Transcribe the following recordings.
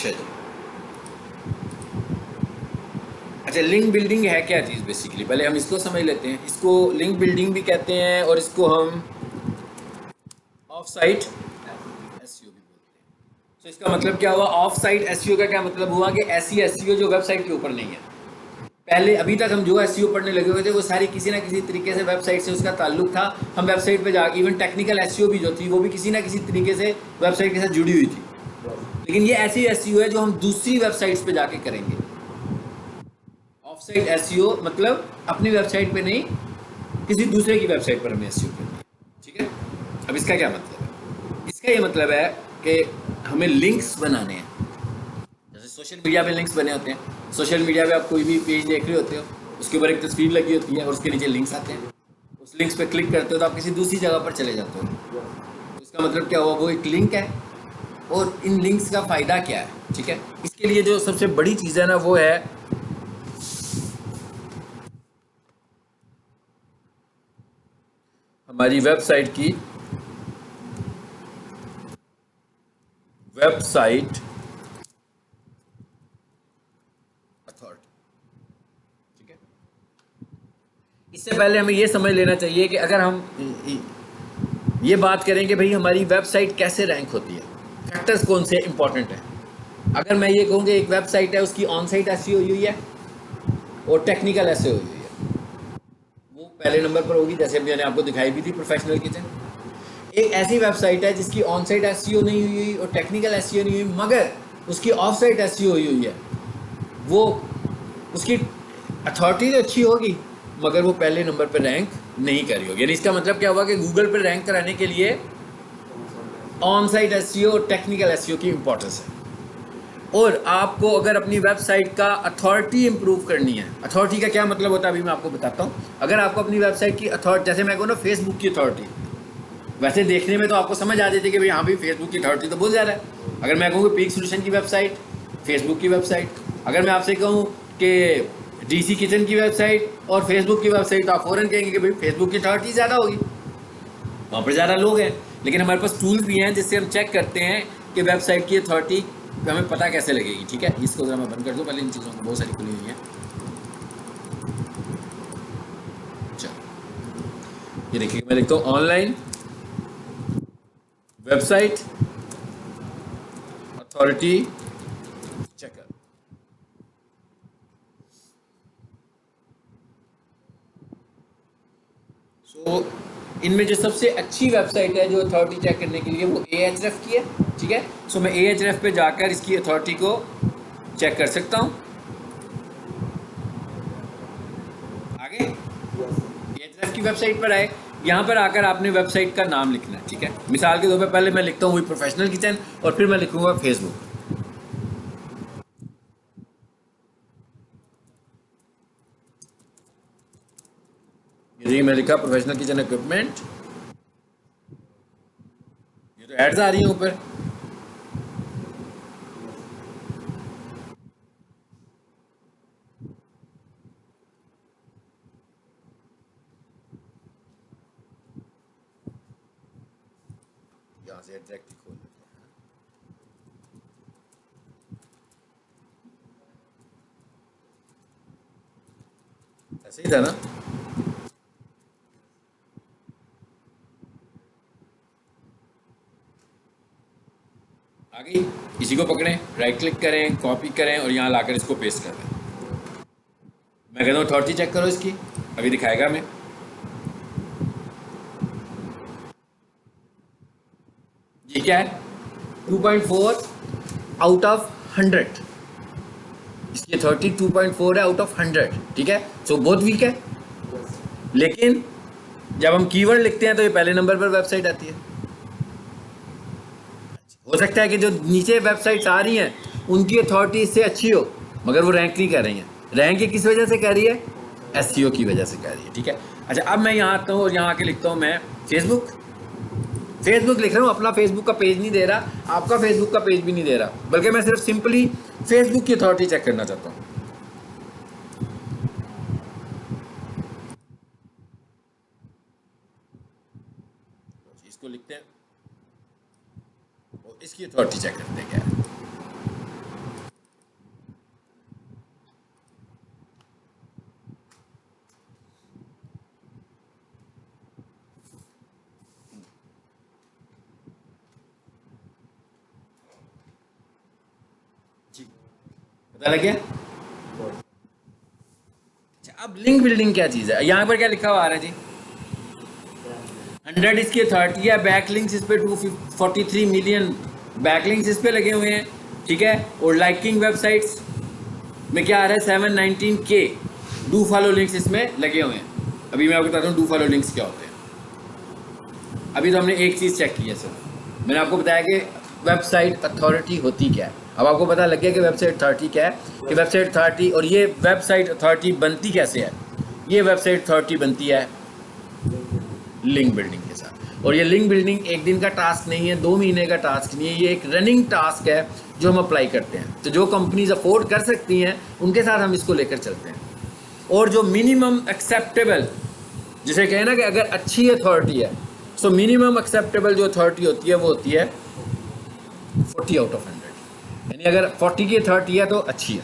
अच्छा जी। अच्छा, link building है क्या चीज़? बेसिकली पहले हम इसको समझ लेते हैं। इसको लिंक बिल्डिंग भी कहते हैं और इसको हम ऑफ साइट एसईओ भी बोलते हैं। तो इसका मतलब क्या हुआ? ऑफ साइट एसईओ का क्या मतलब हुआ कि ऐसी एसईओ जो वेबसाइट के ऊपर नहीं है। पहले अभी तक हम जो एसईओ पढ़ने लगे हुए थे वो सारी किसी ना किसी तरीके से वेबसाइट से उसका ताल्लुक था। हम वेबसाइट पे जा, इवन टेक्निकल एसईओ भी जो थी वो भी किसी ना किसी तरीके से वेबसाइट के साथ जुड़ी हुई थी। लेकिन ये ऐसी एसईओ है जो हम दूसरी वेबसाइट्स पे जाके करेंगे। ऑफ साइट एसईओ मतलब अपनी वेबसाइट पे नहीं, किसी दूसरे की वेबसाइट पर हमें एसईओ करनी है। ठीक है, अब इसका क्या मतलब है? इसका ये मतलब है कि हमें लिंक्स बनाने हैं। जैसे सोशल मीडिया पे लिंक्स बने होते हैं। सोशल मीडिया पे आप कोई भी पेज देख रहे होते हो, उसके ऊपर एक तस्वीर लगी होती है और उसके नीचे लिंक्स आते हैं। उस लिंक्स पे क्लिक करते हो तो आप किसी दूसरी जगह पर चले जाते हो। तो इसका मतलब क्या हुआ? वो एक लिंक है। और इन लिंक्स का फ़ायदा क्या है? ठीक है, इसके लिए जो सबसे बड़ी चीज़ है ना वो है हमारी वेबसाइट अथॉरिटी। ठीक है, इससे पहले हमें ये समझ लेना चाहिए कि अगर हम ये बात करें कि भाई हमारी वेबसाइट कैसे रैंक होती है, फैक्टर्स कौन से इंपॉर्टेंट हैं। अगर मैं ये कहूँ कि एक वेबसाइट है उसकी ऑन साइट एसईओ हुई है और टेक्निकल एसईओ हुई है, वो पहले नंबर पर होगी। जैसे मैंने आपको दिखाई भी थी प्रोफेशनल किचन। एक ऐसी वेबसाइट है जिसकी ऑन साइट एसईओ नहीं हुई और टेक्निकल एसईओ नहीं हुई मगर उसकी ऑफ साइट एसईओ हुई है, वो उसकी अथॉरिटी तो अच्छी होगी मगर वो पहले नंबर पर रैंक नहीं कर रही होगी। यानी इसका मतलब क्या हुआ कि गूगल पर रैंक कराने के लिए ऑन साइट एसईओ और टेक्निकल एसईओ की इंपॉर्टेंस है। और आपको अगर अपनी वेबसाइट का अथॉरिटी इंप्रूव करनी है, अथॉरिटी का क्या मतलब होता है अभी मैं आपको बताता हूँ। अगर आपको अपनी वेबसाइट की अथॉरिटी, जैसे मैं कहूँ ना फेसबुक की अथॉरिटी, वैसे देखने में तो आपको समझ आ जाती है कि भाई हाँ भाई फेसबुक की अथॉरिटी तो बहुत ज़्यादा है। अगर मैं कहूँ कि पीक सोल्यूशन की वेबसाइट, फेसबुक की वेबसाइट, अगर मैं आपसे कहूँ कि डीसी किचन की वेबसाइट और फेसबुक की वेबसाइट, तो आप फ़ौरन कहेंगे कि भाई फेसबुक की अथॉरिटी ज़्यादा होगी, वहाँ पर ज़्यादा लोग हैं। लेकिन हमारे पास टूल्स भी हैं जिससे हम चेक करते हैं कि वेबसाइट की अथॉरिटी हमें पता कैसे लगेगी। ठीक है, इसको ज़रा मैं बंद कर दूँ पहले, इन चीज़ों को बहुत सारी खुली हुई हैं। चलो ये देखिए, मैं लिखता हूँ ऑनलाइन वेबसाइट अथॉरिटी चेकर। सो इनमें जो सबसे अच्छी वेबसाइट है जो अथॉरिटी चेक करने के लिए वो AHREF की है। ठीक है, सो मैं AHREF पे जाकर इसकी अथॉरिटी को चेक कर सकता हूँ। आगे AHREF की वेबसाइट पर आए, यहाँ पर आकर आपने वेबसाइट का नाम लिखना है। ठीक है, मिसाल के तौर पर पहले मैं लिखता हूँ वही प्रोफेशनल किचन और फिर मैं लिखूंगा फेसबुक। ये मैं लिखा प्रोफेशनल किचन इक्विपमेंट, ये तो एड्स आ रही हैं ऊपर। यहाँ से डायरेक्टली खोल लेते हैं, ऐसे ही था ना। आ गई, इसी को पकड़ें, राइट क्लिक करें, कॉपी करें और यहाँ लाकर इसको पेस्ट कर दें। मैं कहता हूँ अथॉरिटी चेक करो इसकी, अभी दिखाएगा हमें। ये क्या है? 2.4 आउट ऑफ 100। इसकी अथॉरिटी 2.4 है आउट ऑफ 100। ठीक है, सो बहुत वीक है। लेकिन जब हम कीवर्ड लिखते हैं तो ये पहले नंबर पर वेबसाइट आती है। हो सकता है कि जो नीचे वेबसाइट्स आ रही हैं उनकी अथॉरिटी इससे अच्छी हो मगर वो रैंक नहीं कर रही हैं। रैंक ये किस वजह से कर रही है? एसईओ की वजह से कर रही है। ठीक है, अच्छा अब मैं यहाँ आता हूँ और यहाँ आके लिखता हूँ मैं फेसबुक। फेसबुक लिख रहा हूँ, अपना फेसबुक का पेज नहीं दे रहा, आपका फेसबुक का पेज भी नहीं दे रहा, बल्कि मैं सिर्फ सिंपली फेसबुक की अथॉरिटी चेक करना चाहता हूँ। इसको लिखते हैं और इसकी अथॉरिटी चेक करते हैं क्या है। पता लग गया? अच्छा, अब लिंक बिल्डिंग क्या चीज़ है? यहाँ पर क्या लिखा हुआ आ रहा है जी? 100 इसकी अथॉरिटी है, बैकलिंक्स इस पे 243 मिलियन बैकलिंक्स इस पे लगे हुए हैं, ठीक है। और लाइकिंग वेबसाइट्स में क्या आ रहा है? 719K डू फॉलो लिंक्स इसमें लगे हुए हैं। अभी मैं आपको बताता हूँ डू फॉलो लिंक्स क्या होते हैं। अभी तो हमने एक चीज़ चेक की है सर, मैंने आपको बताया कि वेबसाइट अथॉरिटी होती क्या है। अब आपको पता लग गया कि वेबसाइट अथॉरिटी क्या है, कि वेबसाइट अथॉरिटी, और ये वेबसाइट अथॉरिटी बनती कैसे है? ये वेबसाइट अथॉरिटी बनती है लिंक बिल्डिंग के साथ। और ये लिंक बिल्डिंग एक दिन का टास्क नहीं है, 2 महीने का टास्क नहीं है, ये एक रनिंग टास्क है जो हम अप्लाई करते हैं। तो जो कंपनीज अफोर्ड कर सकती हैं उनके साथ हम इसको लेकर चलते हैं। और जो मिनिमम एक्सेप्टेबल, जिसे कहें ना कि अगर अच्छी अथॉरिटी है, सो मिनिमम एक्सेप्टेबल जो अथॉरिटी होती है वो होती है 40 आउट ऑफ 100। यानी अगर 40 की अथॉरिटी है तो अच्छी है,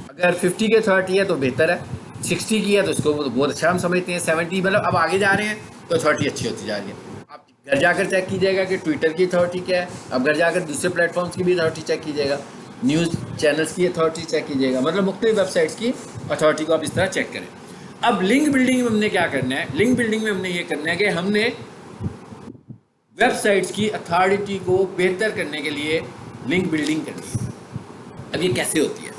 अगर 50 की अथॉरिटी है तो बेहतर है, 60 की है तो इसको बहुत अच्छा हम समझते हैं, 70 मतलब अब आगे जा रहे हैं तो अथॉरिटी अच्छी होती जा रही है। आप घर जाकर चेक कीजिएगा कि ट्विटर की अथॉरिटी क्या है, अब घर जाकर दूसरे प्लेटफॉर्म्स की भी अथॉरिटी चेक कीजिएगा, न्यूज़ चैनल्स की अथॉरिटी चेक कीजिएगा, मतलब मुख्तलिफ वेबसाइट्स की अथॉरिटी को आप इस तरह चेक करें। अब लिंक बिल्डिंग में हमने क्या करना है? लिंक बिल्डिंग में हमने ये करना है कि हमने वेबसाइट्स की अथॉरिटी को बेहतर करने के लिए लिंक बिल्डिंग करनी है। अब ये कैसे होती है?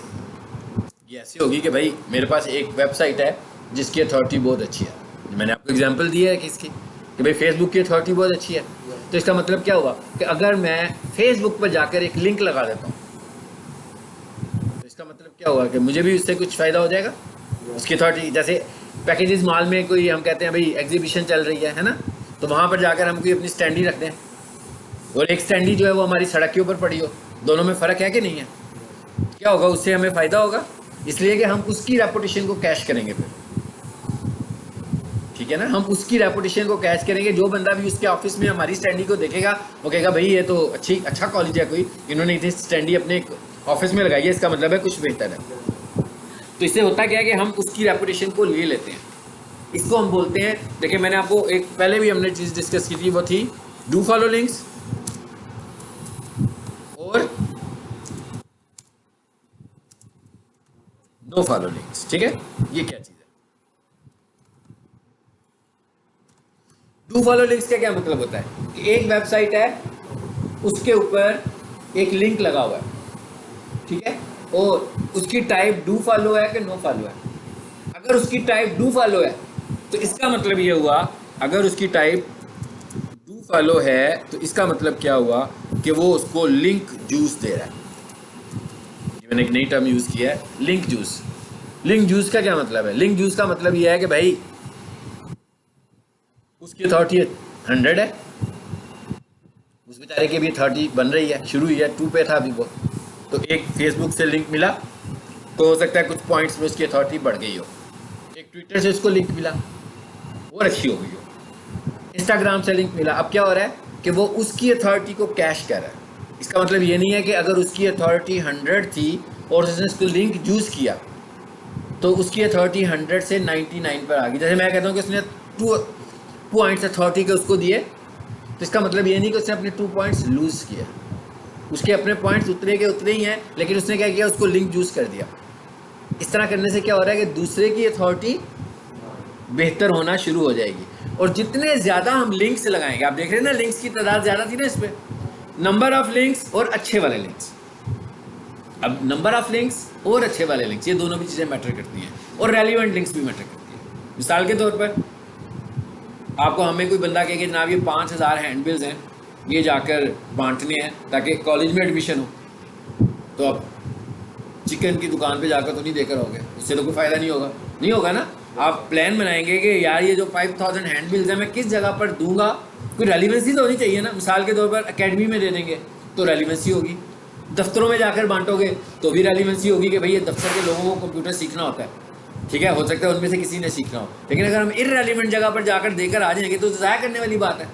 ये ऐसे होगी कि भाई मेरे पास एक वेबसाइट है जिसकी अथॉरिटी बहुत अच्छी है। मैंने आपको एग्जांपल दिया है किसकी, कि भाई फेसबुक की अथॉरिटी बहुत अच्छी है। तो इसका मतलब क्या हुआ कि अगर मैं फेसबुक पर जाकर एक लिंक लगा देता हूँ तो इसका मतलब क्या हुआ कि मुझे भी उससे कुछ फ़ायदा हो जाएगा। उसकी अथॉरिटी, जैसे पैकेजेस मॉल में कोई हम कहते हैं भाई एग्जीबिशन चल रही है ना, तो वहाँ पर जाकर हम कोई अपनी स्टैंडी रख दें और एक स्टैंडी जो है वो हमारी सड़क के ऊपर पड़ी हो, दोनों में फ़र्क है कि नहीं है? क्या होगा? उससे हमें फ़ायदा होगा, इसलिए कि हम उसकी रेपुटेशन को कैश करेंगे फिर, ठीक है ना। हम उसकी रेपुटेशन को कैश करेंगे। जो बंदा भी उसके ऑफिस में हमारी स्टैंडी को देखेगा वो कहेगा भाई ये तो अच्छा कॉलेज है, कोई इन्होंने इतनी स्टैंडी अपने ऑफिस में लगाई है, इसका मतलब है कुछ बेहतर है। तो इससे होता क्या है कि हम उसकी रेपुटेशन को ले लेते हैं। इसको हम बोलते हैं, देखिए मैंने आपको एक पहले भी हमने चीज़ डिस्कस की थी, वो थी डू फॉलो लिंक्स और नो फॉलो लिंक्स, ठीक है। ये क्या चीज़ है? डू फॉलो लिंक्स का क्या मतलब होता है कि एक वेबसाइट है, उसके ऊपर एक लिंक लगा हुआ है, ठीक है, और उसकी टाइप डू फॉलो है कि नो फॉलो है। अगर उसकी टाइप डू फॉलो है तो इसका मतलब ये हुआ, अगर उसकी टाइप डू फॉलो है तो इसका मतलब क्या हुआ कि वो उसको लिंक जूस दे रहा है। मैंने एक नई टर्म यूज़ किया है, लिंक जूस। लिंक जूस का क्या मतलब है? लिंक जूस का मतलब ये है कि भाई उसकी अथॉरिटी 100 है, उस बेचारे की भी अथॉरिटी बन रही है, शुरू हुई है 2 पे था अभी वो, तो एक फेसबुक से लिंक मिला तो हो सकता है कुछ पॉइंट्स में उसकी अथॉरिटी बढ़ गई हो, एक ट्विटर से उसको लिंक मिला और अच्छी हो गई हो, इंस्टाग्राम से लिंक मिला, अब क्या हो रहा है कि वो उसकी अथॉरिटी को कैश कर रहा है। इसका मतलब ये नहीं है कि अगर उसकी अथॉरिटी 100 थी और उसने उसको लिंक यूज़ किया तो उसकी अथॉरिटी 100 से 99 पर आ गई। जैसे मैं कहता हूँ कि उसने 2 पॉइंट्स अथॉरिटी के उसको दिए, तो इसका मतलब ये नहीं कि उसने अपने 2 पॉइंट्स लूज़ किए, उसके अपने पॉइंट्स उतरे के उतरे ही हैं, लेकिन उसने क्या किया, उसको लिंक यूज़ कर दिया। इस तरह करने से क्या हो रहा है कि दूसरे की अथॉरिटी बेहतर होना शुरू हो जाएगी। और जितने ज़्यादा हम लिंक्स लगाएंगे, आप देख रहे हैं ना लिंक्स की तादाद ज़्यादा थी ना इस पर, नंबर ऑफ लिंक्स और अच्छे वाले लिंक्स। अब नंबर ऑफ लिंक्स और अच्छे वाले लिंक्स, ये दोनों भी चीज़ें मैटर करती हैं, और रेलिवेंट लिंक्स भी मैटर करती हैं। मिसाल के तौर पर आपको हमें कोई बंदा कहे कि जनाब ये 5000 हैंडबिल्स हैं, ये जाकर बांटने हैं ताकि कॉलेज में एडमिशन हो, तो आप चिकन की दुकान पे जाकर तो नहीं देकर आओगे, उससे तो कोई फ़ायदा नहीं होगा ना। आप प्लान बनाएंगे कि यार ये जो 5000 हैंडबिल्स हैं मैं किस जगह पर दूंगा, कोई रेलिवेंसी तो होनी चाहिए ना। मिसाल के तौर पर एकेडमी में दे देंगे तो रेलिवेंसी होगी, दफ्तरों में जाकर बांटोगे तो भी रेलिवेंसी होगी कि भाई ये दफ्तर के लोगों को कंप्यूटर सीखना होता है, ठीक है, हो सकता है उनमें से किसी ने सीखना हो। लेकिन अगर हम इररेलेवेंट जगह पर जाकर देकर आ जाएंगे तो ज़ाया करने वाली बात है।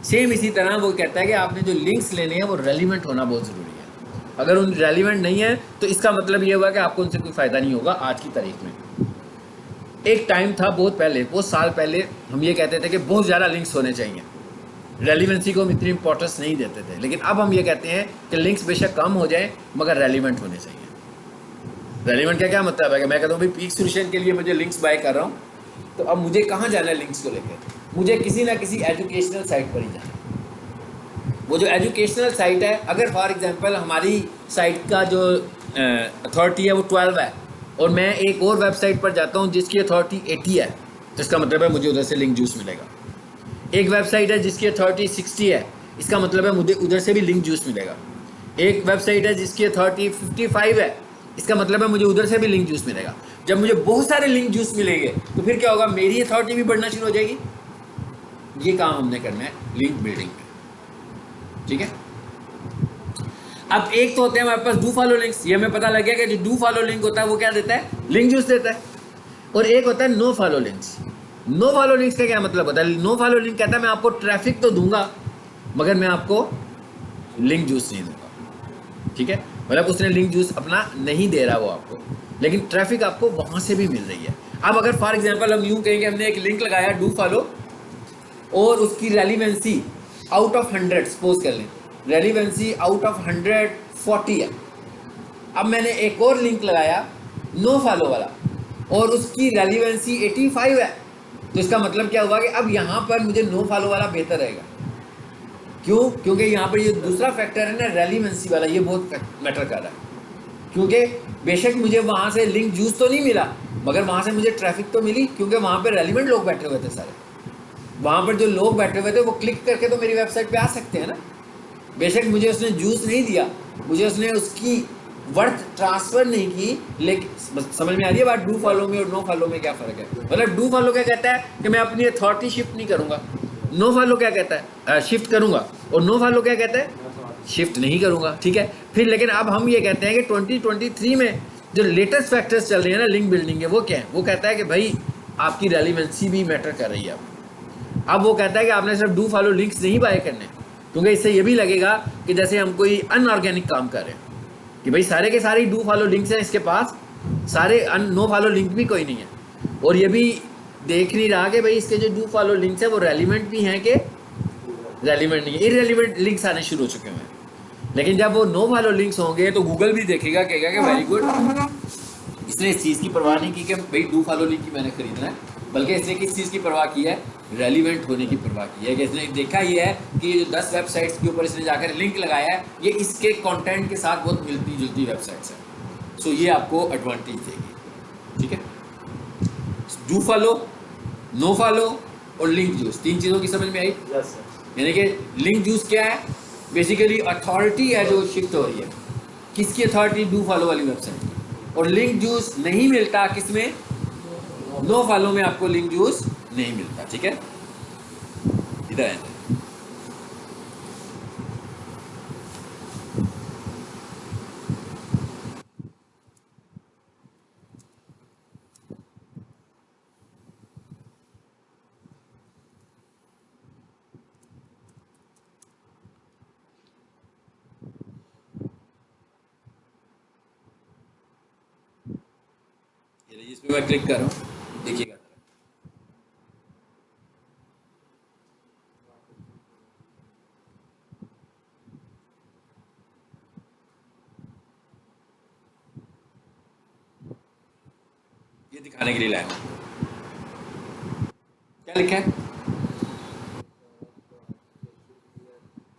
सेम इसी तरह वो कहता है कि आपने जो लिंक्स लेने हैं वो रेलिवेंट होना बहुत ज़रूरी है। अगर उन रेलिवेंट नहीं है तो इसका मतलब ये हुआ कि आपको उनसे कोई फ़ायदा नहीं होगा आज की तारीख में। एक टाइम था बहुत पहले, बहुत साल पहले, हम ये कहते थे कि बहुत ज़्यादा लिंक्स होने चाहिए, रेलिवेंसी को हम इतनी इंपॉर्टेंस नहीं देते थे। लेकिन अब हम ये कहते हैं कि लिंक्स बेशक कम हो जाए मगर रेलिवेंट होने चाहिए। रेलिवेंट का क्या मतलब है कि मैं कहता हूँ भाई पीक सोल्यूशन के लिए मुझे लिंक्स बाय कर रहा हूँ, तो अब मुझे कहाँ जाना है लिंक्स को लेकर? मुझे किसी ना किसी एजुकेशनल साइट पर ही जाना है। वो जो एजुकेशनल साइट है, अगर फॉर एग्जांपल हमारी साइट का जो अथॉरिटी है वो 12 है और मैं एक और वेबसाइट पर जाता हूँ जिसकी अथॉरिटी 80 है, तो इसका मतलब है मुझे उधर से लिंक जूस मिलेगा। एक वेबसाइट है जिसकी अथॉरिटी 60 है, इसका मतलब है मुझे उधर से भी लिंक जूस मिलेगा। एक वेबसाइट है जिसकी अथॉरिटी 55 है, इसका मतलब है मुझे उधर से भी लिंक जूस मिलेगा। जब मुझे बहुत सारे लिंक जूस मिलेंगे तो फिर क्या होगा, मेरी अथॉरिटी भी बढ़ना शुरू हो जाएगी। ये काम हमने करना है लिंक बिल्डिंग में, ठीक है। अब एक तो होते हैं हमारे पास डू फॉलो लिंक्स, ये हमें पता लग गया कि जो डू फॉलो लिंक होता है वो क्या देता है, लिंक जूस देता है। और एक होता है no follow links. No follow links का क्या मतलब होता है? नो फॉलो लिंक कहता है मैं आपको ट्रैफिक तो दूंगा मगर मैं आपको लिंक जूस नहीं दूंगा, ठीक है। मतलब उसने लिंक जूस अपना नहीं दे रहा वो आपको, लेकिन ट्रैफिक आपको वहां से भी मिल रही है। अब अगर फॉर एग्जांपल हम यूं कहेंगे हमने एक लिंक लगाया डू फॉलो और उसकी रेलिवेंसी आउट ऑफ 100, सपोज कर लें रेलिवेंसी आउट ऑफ 140 है। अब मैंने एक और लिंक लगाया नो फॉलो वाला और उसकी रेलिवेंसी 85 है, तो इसका मतलब क्या हुआ कि अब यहाँ पर मुझे नो फॉलो वाला बेहतर रहेगा। क्यों? क्योंकि यहाँ पर ये दूसरा फैक्टर है ना रेलिवेंसी वाला, ये बहुत मैटर कर रहा है। क्योंकि बेशक मुझे वहाँ से लिंक जूस तो नहीं मिला मगर वहाँ से मुझे ट्रैफिक तो मिली, क्योंकि वहाँ पर रेलिवेंट लोग बैठे हुए थे सारे। वहाँ पर जो लोग बैठे हुए थे वो क्लिक करके तो मेरी वेबसाइट पे आ सकते हैं ना। बेशक मुझे उसने जूस नहीं दिया, मुझे उसने उसकी वर्थ ट्रांसफर नहीं की, लेकिन समझ में आ रही है बात डू फॉलो में और नो फॉलो में क्या फ़र्क है? मतलब डू फॉलो क्या कहता है कि मैं अपनी अथॉरिटी शिफ्ट नहीं करूँगा, नो फॉलो क्या कहता है शिफ्ट करूँगा, और नो फॉलो क्या कहता है शिफ्ट नहीं करूँगा, ठीक है। फिर लेकिन अब हम ये कहते हैं कि 2023 में जो लेटेस्ट फैक्टर्स चल रहे हैं ना लिंक बिल्डिंग के, वो क्या है? वो कहता है कि भाई आपकी रेलिवेंसी भी मैटर कर रही है। अब वो कहता है कि आपने सिर्फ डू फॉलो लिंक्स नहीं बाय करने, क्योंकि इससे ये भी लगेगा कि जैसे हम कोई अनऑर्गेनिक काम कर रहे हैं कि भाई सारे के सारे डू फॉलो लिंक्स हैं इसके पास, सारे नो फॉलो लिंक भी कोई नहीं है। और ये भी देख नहीं रहा कि भाई इसके जो डू फॉलो लिंक्स हैं वो रेलिवेंट भी हैं कि रेलिवेंट नहीं है, इररेलिवेंट लिंक्स आने शुरू हो चुके हैं। लेकिन जब वो नो फॉलो लिंक्स होंगे तो गूगल भी देखेगा, कहेगा कि वेरी गुड, इसने इस चीज़ की परवाह नहीं की कि भाई डू फॉलो लिंक ही मैंने खरीदना है, बल्कि इसने किस चीज़ की परवाह की है, रेलिवेंट होने की परवाह की है। कि इसने देखा ये है कि ये जो 10 वेबसाइट्स के ऊपर इसने जाकर लिंक लगाया है ये इसके कंटेंट के साथ बहुत मिलती जुलती वेबसाइट्स हैं, सो ये आपको एडवांटेज देगी, ठीक है। डू फॉलो, नो फॉलो और लिंक जूस, 3 चीज़ों की समझ में आई? यानी कि लिंक जूस क्या है? बेसिकली अथॉरिटी है जो शिफ्ट हो रही है, किसकी अथॉरिटी? डू फॉलो वाली वेबसाइट। और लिंक जूस नहीं मिलता किसमें? नो फॉलो में आपको लिंक जूस नहीं मिलता, ठीक है। इधर है इसमें मैं क्लिक कर रहा हूँ, देखिएगा ये दिखाने के लिए लाया हूँ। क्या लिखा है?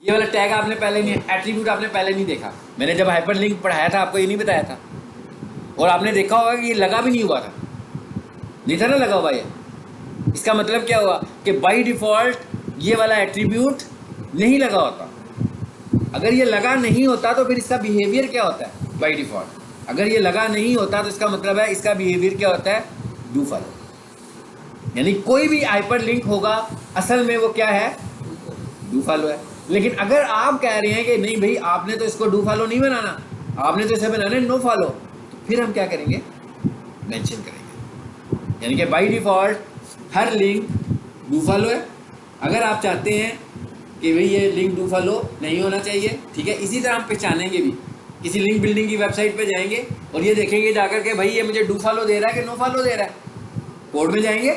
ये वाला टैग आपने पहले नहीं, एट्रीब्यूट आपने पहले नहीं देखा। मैंने जब हाइपर लिंक पढ़ाया था आपको ये नहीं बताया था, और आपने देखा होगा कि ये लगा भी नहीं हुआ था, नहीं था ना लगा हुआ ये। इसका मतलब क्या हुआ कि बाय डिफ़ॉल्ट ये वाला एट्रीब्यूट नहीं लगा होता। अगर ये लगा नहीं होता तो फिर इसका बिहेवियर क्या होता है बाय डिफ़ॉल्ट? अगर ये लगा नहीं होता तो इसका मतलब है इसका बिहेवियर क्या होता है? Do follow. यानी कोई भी हाइपर लिंक होगा असल में वो क्या है? डू फॉलो है। लेकिन अगर आप कह रहे हैं कि नहीं भाई आपने तो इसको डू फॉलो नहीं बनाना, आपने तो इसे बनाना है नो फॉलो, तो फिर हम क्या करेंगे? मेंशन करेंगे। यानी कि by default her link do follow है। अगर आप चाहते हैं कि भाई ये लिंक डू फॉलो नहीं होना चाहिए, ठीक है, इसी तरह हम पहचानेंगे भी। किसी लिंक बिल्डिंग की वेबसाइट पे जाएंगे और ये देखेंगे जाकर के भाई ये मुझे डू फॉलो दे रहा है कि नो फॉलो दे रहा है। कोड में जाएंगे,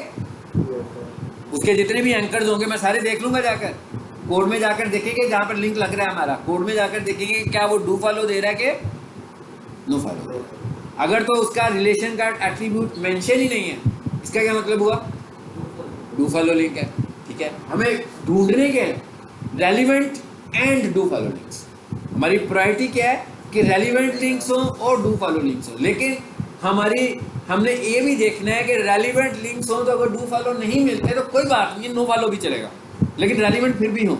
उसके जितने भी एंकर्स होंगे मैं सारे देख लूंगा जाकर। कोड में जाकर देखेंगे जहाँ पर लिंक लग रहा है हमारा, कोड में जाकर देखेंगे क्या वो डू फॉलो दे रहा है कि नो फॉलो दे रहा है। अगर तो उसका रिलेशन का एट्रीब्यूट मेंशन ही नहीं है, इसका क्या मतलब हुआ? डू फॉलो लिंक है। ठीक है, हमें ढूंढने के relevant and do follow links. हमारी प्रायोरिटी क्या है कि रेलिवेंट लिंक्स हो और डू फॉलो लिंक्स हो, लेकिन हमने ये भी देखना है कि रेलिवेंट लिंक्स हो तो अगर डू फॉलो नहीं मिलते तो कोई बात नहीं, नो फॉलो भी चलेगा, लेकिन रेलिवेंट फिर भी हो।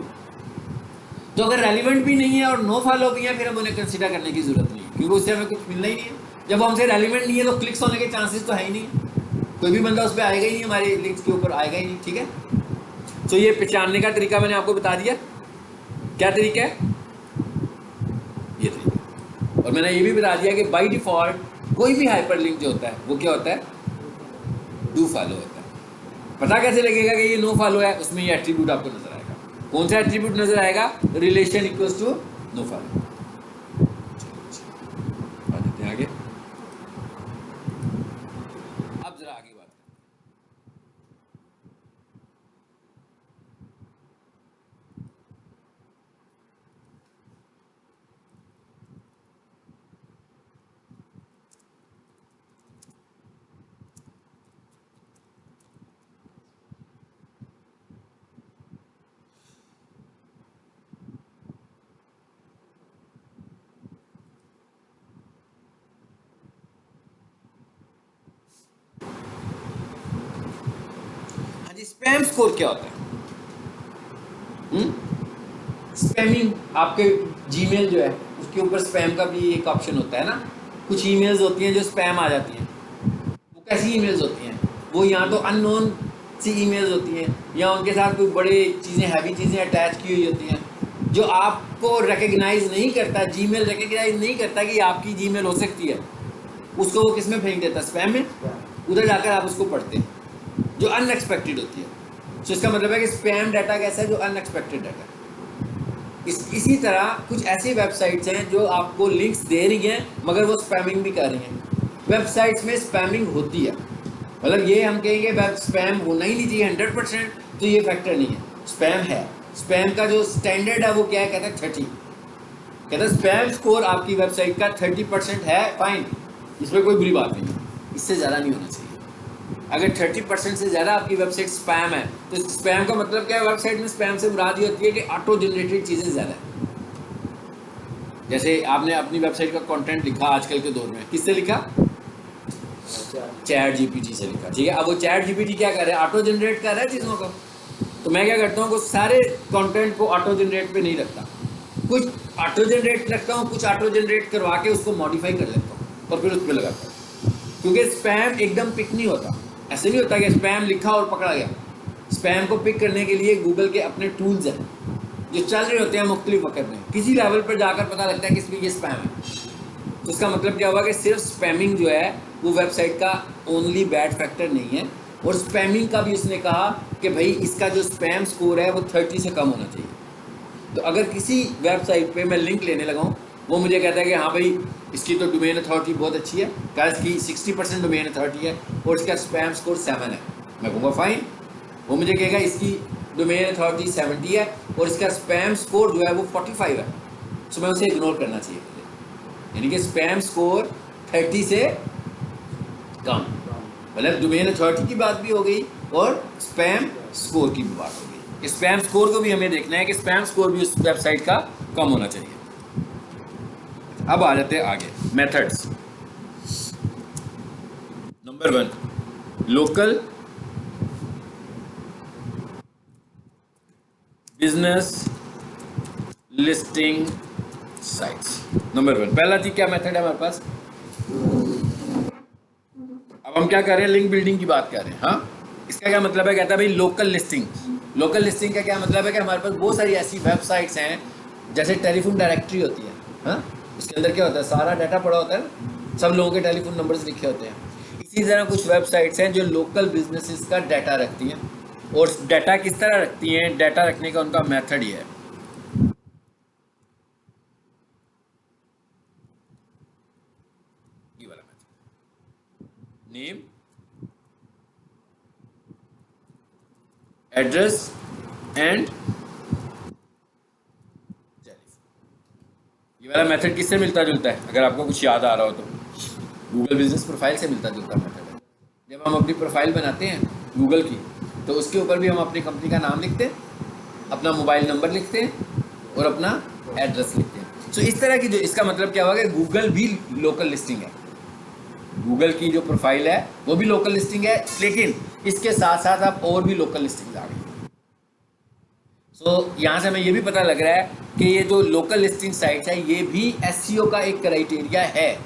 तो अगर रेलिवेंट भी नहीं है और नो फॉलो भी है, फिर हम उन्हें कंसिडर करने की जरूरत नहीं है, क्योंकि उससे हमें कुछ मिलना ही नहीं है। जब हमसे रेलिवेंट नहीं है तो क्लिक्स होने के चांसेस तो है ही नहीं, कोई भी बंदा उस पर आएगा ही नहीं, हमारे लिंक्स के ऊपर आएगा ही नहीं। ठीक है, तो ये पहचानने का तरीका मैंने आपको बता दिया। क्या तरीका है? ये तरीका। और मैंने ये भी बता दिया कि बाय डिफॉल्ट कोई भी हाइपर लिंक जो होता है वो क्या होता है? डू फॉलो होता है। पता कैसे लगेगा कि ये नो फॉलो है? उसमें ये एट्रीब्यूट आपको नजर आएगा। कौन सा एट्रीब्यूट नजर आएगा? Relation equals to no follow. आ जाते हैं आगे। अब जरा आगे बात करें। हाँ जी, स्पैम स्कोर क्या होता है? स्पैमिंग, आपके जीमेल जो है उसके ऊपर स्पैम का भी एक ऑप्शन होता है ना। कुछ ईमेल्स होती हैं जो स्पैम आ जाती हैं। वो कैसी ईमेल्स होती हैं? वो या तो अननोन सी ईमेल्स होती हैं, या उनके साथ कोई बड़ी चीज़ें, हैवी चीज़ें अटैच की हुई होती हैं, जो आपको रिकग्नाइज नहीं करता, जीमेल रिकग्नाइज नहीं करता कि आपकी जीमेल हो सकती है। उसको वो किस में फेंक देता है? स्पैम में। उधर जाकर आप उसको पढ़ते हैं, जो अनएक्सपेक्टेड होती है। तो इसका मतलब है कि स्पैम डाटा कैसा है? जो अनएक्सपेक्टेड डाटा है। इसी तरह कुछ ऐसी वेबसाइट्स हैं जो आपको लिंक्स दे रही हैं मगर वो स्पैमिंग भी कर रही हैं। वेबसाइट्स में स्पैमिंग होती है, मतलब ये हम कहेंगे वेब स्पैम होना ही नहीं चाहिए 100%, तो ये फैक्टर नहीं है, स्पैम है। स्पैम का जो स्टैंडर्ड है वो क्या है? कहते हैं 30। कहते हैं स्पैम स्कोर आपकी वेबसाइट का 30% है, फाइन, इसमें कोई बुरी बात नहीं, इससे ज़्यादा नहीं होना चाहिए। अगर 30% से ज़्यादा आपकी वेबसाइट स्पैम है तो स्पैम का मतलब क्या है? वेबसाइट में स्पैम से मुराद ये होती है कि ऑटो जनरेटेड चीज़ें ज़्यादा है। जैसे आपने अपनी वेबसाइट का कंटेंट लिखा आजकल के दौर में, किससे लिखा? चैट जीपीटी से लिखा। ठीक है, अब वो चैट जीपीटी क्या कर रहा है? ऑटो जनरेट कर रहा है चीज़ों को। तो मैं क्या करता हूँ, सारे कंटेंट को ऑटो जनरेट पे नहीं रखता, कुछ ऑटो जनरेट रखता हूँ, कुछ ऑटो जनरेट करवा के उसको मॉडिफाई कर लेता हूँ और फिर उस पर लगाता हूँ। क्योंकि स्पैम एकदम पिक नहीं होता। ऐसे नहीं होता कि स्पैम लिखा और पकड़ा गया। स्पैम को पिक करने के लिए गूगल के अपने टूल्स हैं जो चल रहे होते हैं मुख्तलिफ वक्त में। किसी लेवल पर जाकर पता लगता है कि इसमें ये स्पैम है। तो इसका मतलब क्या हुआ कि सिर्फ स्पैमिंग जो है वो वेबसाइट का ओनली बैड फैक्टर नहीं है। और स्पैमिंग का भी उसने कहा कि भाई इसका जो स्पैम स्कोर है वो 30 से कम होना चाहिए। तो अगर किसी वेबसाइट पे मैं लिंक लेने लगा हूँ, वो मुझे कहता है कि हाँ भाई इसकी तो डोमेन अथॉरिटी बहुत अच्छी है, क्या इसकी 60% डोमेन अथॉरिटी है और इसका स्पैम स्कोर 7 है, मैं कहूँगा फाइन। वो मुझे कहेगा इसकी डोमेन अथॉरिटी 70 है और इसका स्पैम स्कोर जो है वो 45 है, तो मैं उसे इग्नोर करना चाहिए। यानी कि स्पैम स्कोर 30 से कम, मतलब डोमेन अथॉरिटी की बात भी हो गई और स्पैम स्कोर की भी बात हो गई। स्पैम स्कोर को भी हमें देखना है कि स्पैम स्कोर भी उस वेबसाइट का कम होना चाहिए। अब आ जाते हैं आगे, methods. Number 1, local business listing sites. Number 1, पहला चीज क्या मेथड है हमारे पास? अब हम क्या कर रहे हैं? लिंक बिल्डिंग की बात कर रहे हैं। हाँ, इसका क्या मतलब है? कहता है भाई लोकल लिस्टिंग। लोकल लिस्टिंग का क्या मतलब है कि हमारे पास बहुत सारी ऐसी वेबसाइट्स हैं, जैसे टेलीफोन डायरेक्टरी होती है। हाँ, इसके अंदर क्या होता है? सारा डाटा पड़ा होता है, सब लोगों के टेलीफोन नंबर्स लिखे होते हैं। इसी तरह कुछ वेबसाइट्स हैं जो लोकल बिजनेसेस का डाटा रखती हैं। और डाटा किस तरह रखती हैं? डाटा रखने का उनका मेथड ये है, ये वाला method, name, address and telephone. ये वाला मेथड किससे मिलता जुलता है? अगर आपको कुछ याद आ रहा हो तो गूगल बिजनेस प्रोफाइल से मिलता जुलता मेथड है। जब हम अपनी प्रोफाइल बनाते हैं गूगल की, तो उसके ऊपर भी हम अपनी कंपनी का नाम लिखते हैं, अपना मोबाइल नंबर लिखते हैं और अपना एड्रेस लिखते हैं। सो इस तरह की जो, इसका मतलब क्या हुआ कि गूगल भी लोकल लिस्टिंग है, गूगल की जो प्रोफाइल है वो भी लोकल लिस्टिंग है, लेकिन इसके साथ साथ आप और भी लोकल लिस्टिंग आ गई। सो यहाँ से हमें ये भी पता लग रहा है कि ये जो लोकल लिस्टिंग साइट्स है ये भी एसईओ का एक क्राइटेरिया है।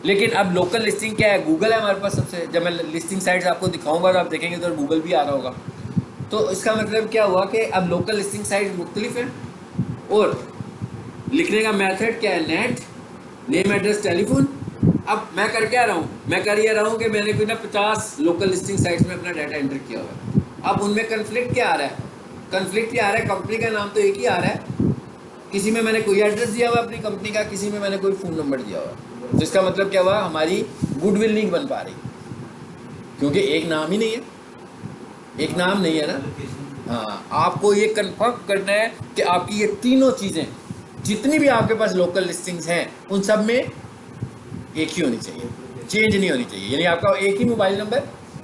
लेकिन अब लोकल लिस्टिंग क्या है, गूगल है हमारे पास सबसे, जब मैं लिस्टिंग साइट्स आपको दिखाऊंगा तो आप देखेंगे तो गूगल भी आ रहा होगा। तो इसका मतलब क्या हुआ कि अब लोकल लिस्टिंग साइट्स मुख्तलिफ है और लिखने का मेथड क्या है, नेट, नेम एड्रेस टेलीफोन। अब मैं कर क्या रहा हूँ, मैं कर ये रहा हूँ कि मैंने कोई ना 50 लोकल लिस्टिंग साइट्स में अपना डाटा एंटर किया हुआ है। अब उनमें कन्फ्लिक्ट क्या आ रहा है, कन्फ्लिक्ट क्या आ रहा है, कंपनी का नाम तो एक ही आ रहा है, किसी में मैंने कोई एड्रेस दिया हुआ अपनी कंपनी का, किसी में मैंने कोई फ़ोन नंबर दिया हुआ। तो इसका मतलब क्या हुआ, हमारी गुडविल नहीं बन पा रही, क्योंकि एक नाम ही नहीं है, एक नाम नहीं है ना। हाँ, आपको ये कंफर्म करना है कि आपकी ये तीनों चीज़ें जितनी भी आपके पास लोकल लिस्टिंग्स हैं उन सब में एक ही होनी चाहिए, चेंज नहीं होनी चाहिए। यानी आपका एक ही मोबाइल नंबर,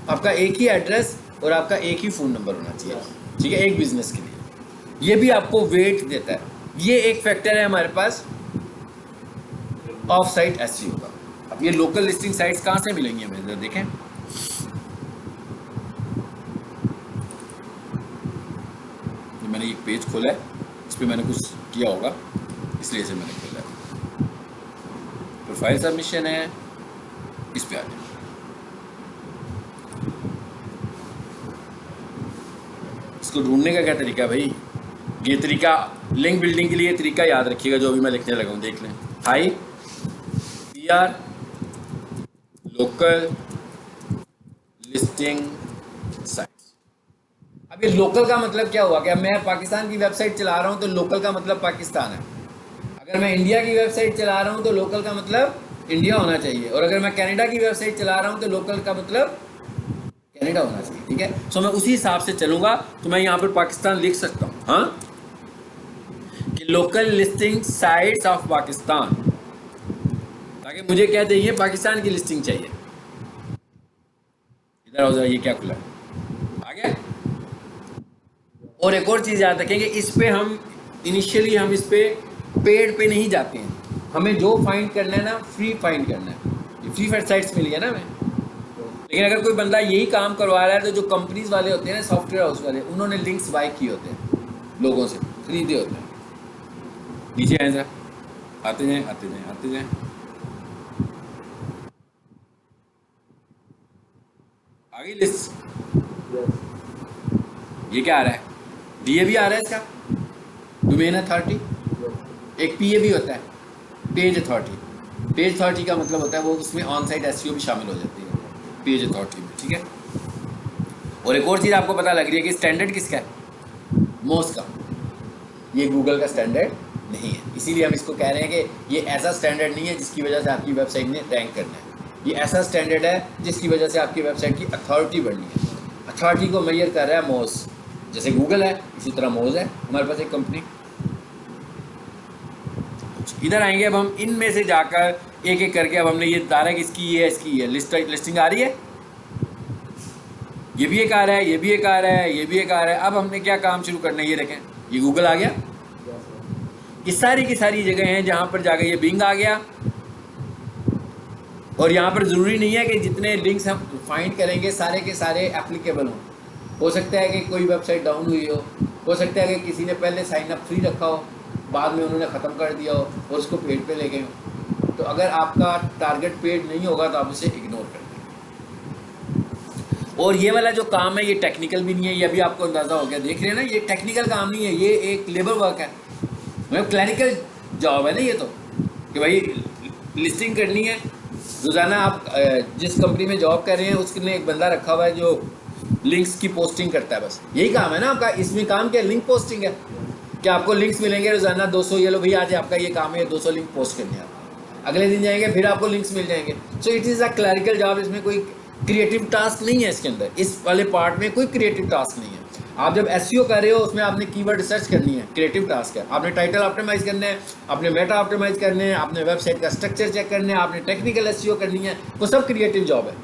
आपका एक ही एड्रेस और आपका एक ही फ़ोन नंबर होना चाहिए, ठीक है, एक बिजनेस के लिए। ये भी आपको वेट देता है, ये एक फैक्टर है हमारे पास ऑफ साइट एसईओ का। अब ये लोकल लिस्टिंग साइट्स कहाँ से मिलेंगी हमें, जरा देखें। मैंने एक पेज खोला है, इस पर मैंने कुछ किया होगा इसलिए इसे मैंने खोला है। प्रोफाइल सबमिशन है, इस पे आ जाए। इसको ढूंढने का क्या तरीका है भाई, ये तरीका लिंक बिल्डिंग के लिए तरीका याद रखिएगा जो भी मैं लिखने लगा हूँ, देख लें। High PR local listing sites. अब ये लोकल का मतलब क्या हुआ, क्या मैं पाकिस्तान की वेबसाइट चला रहा हूँ तो लोकल का मतलब पाकिस्तान है। अगर मैं इंडिया की वेबसाइट चला रहा हूँ तो लोकल का मतलब इंडिया होना चाहिए, और अगर मैं कनाडा की वेबसाइट चला रहा हूँ तो लोकल का मतलब कनाडा होना चाहिए, ठीक है। सो मैं उसी हिसाब से चलूँगा, तो मैं यहाँ पर पाकिस्तान लिख सकता हूँ, हाँ, कि local listing sites of Pakistan, ताकि मुझे क्या चाहिए, पाकिस्तान की लिस्टिंग चाहिए। इधर हो जाए, ये क्या खुला है, आ गया। और एक और चीज़ याद रखेंगे, इस पे हम इनिशियली हम इस पे पेड पे नहीं जाते हैं, हमें जो फाइंड करना है ना फ्री फाइंड करना है। ये फ्री साइट्स मिली है ना हमें। लेकिन अगर कोई बंदा यही काम करवा रहा है तो जो कंपनीज वाले होते हैं ना, सॉफ्टवेयर हाउस वाले, उन्होंने लिंक्स बाय किए होते हैं, लोगों से खरीदे होते हैं। नीचे आए सर, आते जाएं आते जाएं आते जाएं, आ गई लिस्ट। ये क्या आ रहा है, DA भी आ रहा है इसका, डोमेन अथॉरिटी। एक PA भी होता है, पेज अथॉरिटी। पेज अथॉरिटी का मतलब होता है वो, उसमें ऑन साइट एसईओ भी शामिल हो जाती है पेज अथॉरिटी में, ठीक है। और एक और चीज़ आपको पता लग रही है कि स्टैंडर्ड किसका है, मोस का। ये गूगल का स्टैंडर्ड नहीं है, इसीलिए हम इसको कह रहे हैं कि ये ऐसा स्टैंडर्ड नहीं है जिसकी वजह से आपकी वेबसाइट ने रैंक करना है। ये ऐसा स्टैंडर्ड है जिसकी वजह से आपकी वेबसाइट की अथॉरिटी बढ़नी है। अथॉरिटी को मेजर कर रहा है मोस, जैसे गूगल है इसी तरह मोज है हमारे पास एक कंपनी। इधर आएंगे, अब हम इनमें से जाकर एक एक करके, अब हमने ये तारा कि इसकी ये है, इसकी ये लिस्टिंग आ रही है, ये भी एक आ रहा है, ये भी एक आ रहा है, ये भी एक आ रहा है। अब हमने क्या काम शुरू करना है, ये देखें, ये गूगल आ गया, ये सारी की सारी जगह हैं जहाँ पर जाकर ये बिंग आ गया। और यहाँ पर ज़रूरी नहीं है कि जितने लिंक्स हम फाइंड करेंगे सारे के सारे एप्लीकेबल हों। हो सकता है कि कोई वेबसाइट डाउन हुई हो सकता है कि किसी ने पहले साइन अप फ्री रखा हो, बाद में उन्होंने ख़त्म कर दिया हो और उसको पेड पे ले गए हो। तो अगर आपका टारगेट पेड नहीं होगा तो आप उसे इग्नोर कर दें। और ये वाला जो काम है ये टेक्निकल भी नहीं है, ये अभी आपको अंदाज़ा हो गया, देख रहे हैं ना, ये टेक्निकल काम नहीं है, ये एक लेबर वर्क है, मतलब क्लैरिकल जॉब है ना ये, तो कि भाई लिस्टिंग करनी है। रोज़ाना आप जिस कंपनी में जॉब कर रहे हैं उसके लिए एक बंदा रखा हुआ है जो लिंक्स की पोस्टिंग करता है, बस यही काम है ना आपका। इसमें काम क्या, लिंक पोस्टिंग है, कि आपको लिंक्स मिलेंगे रोज़ाना 200, ये लो भैया आज आपका ये काम है 200 लिंक पोस्ट करने हैं। अगले दिन जाएंगे फिर आपको लिंक्स मिल जाएंगे। So it is a clerical job, इसमें कोई क्रिएटिव टास्क नहीं है इसके अंदर, इस वाले पार्ट में कोई क्रिएटिव टास्क नहीं है। आप जब एसईओ कर रहे हो उसमें आपने कीवर्ड रिसर्च करनी है, क्रिएटिव टास्क है। आपने टाइटल ऑप्टिमाइज करना है, आपने मेटा ऑप्टिमाइज करने हैं, आपने वेबसाइट का स्ट्रक्चर चेक करना है, आपने टेक्निकल एसईओ करनी है, वो सब क्रिएटिव जॉब है।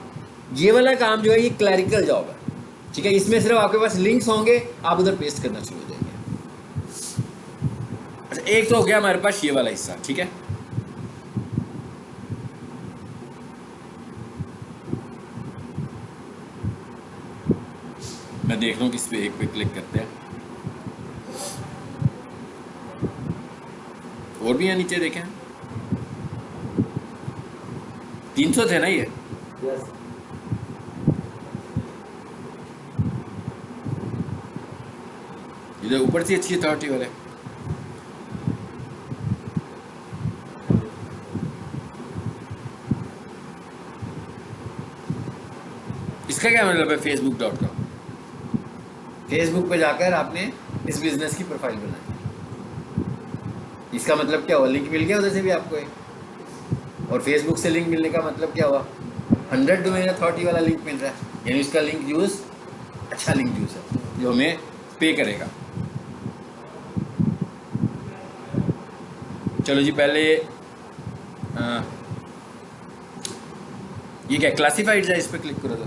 ये वाला काम जो है ये क्लैरिकल जॉब है, ठीक है। इसमें सिर्फ आपके पास लिंक्स होंगे, आप उधर पेस्ट करना शुरू हो जाएंगे। अच्छा, एक तो हो गया हमारे पास ये वाला हिस्सा, ठीक है। मैं देख रहा हूँ किस पे, एक पे क्लिक करते हैं। और भी यहाँ नीचे देखें, 300 थे ना ये। इधर ऊपर से अच्छी अथॉरिटी वाले। इसका क्या मतलब है facebook.com? फेसबुक पे जाकर आपने इस बिजनेस की प्रोफाइल बनाई। इसका मतलब क्या हुआ? लिंक मिल गया उधर से भी आपको एक। और फेसबुक से लिंक मिलने का मतलब क्या हुआ? 100 डोमेन अथॉरिटी वाला लिंक मिल रहा है, यानी उसका लिंक यूज अच्छा लिंक यूज है जो हमें पे करेगा। चलो जी, पहले ये क्या क्लासिफाइड है, इस पर क्लिक करो तो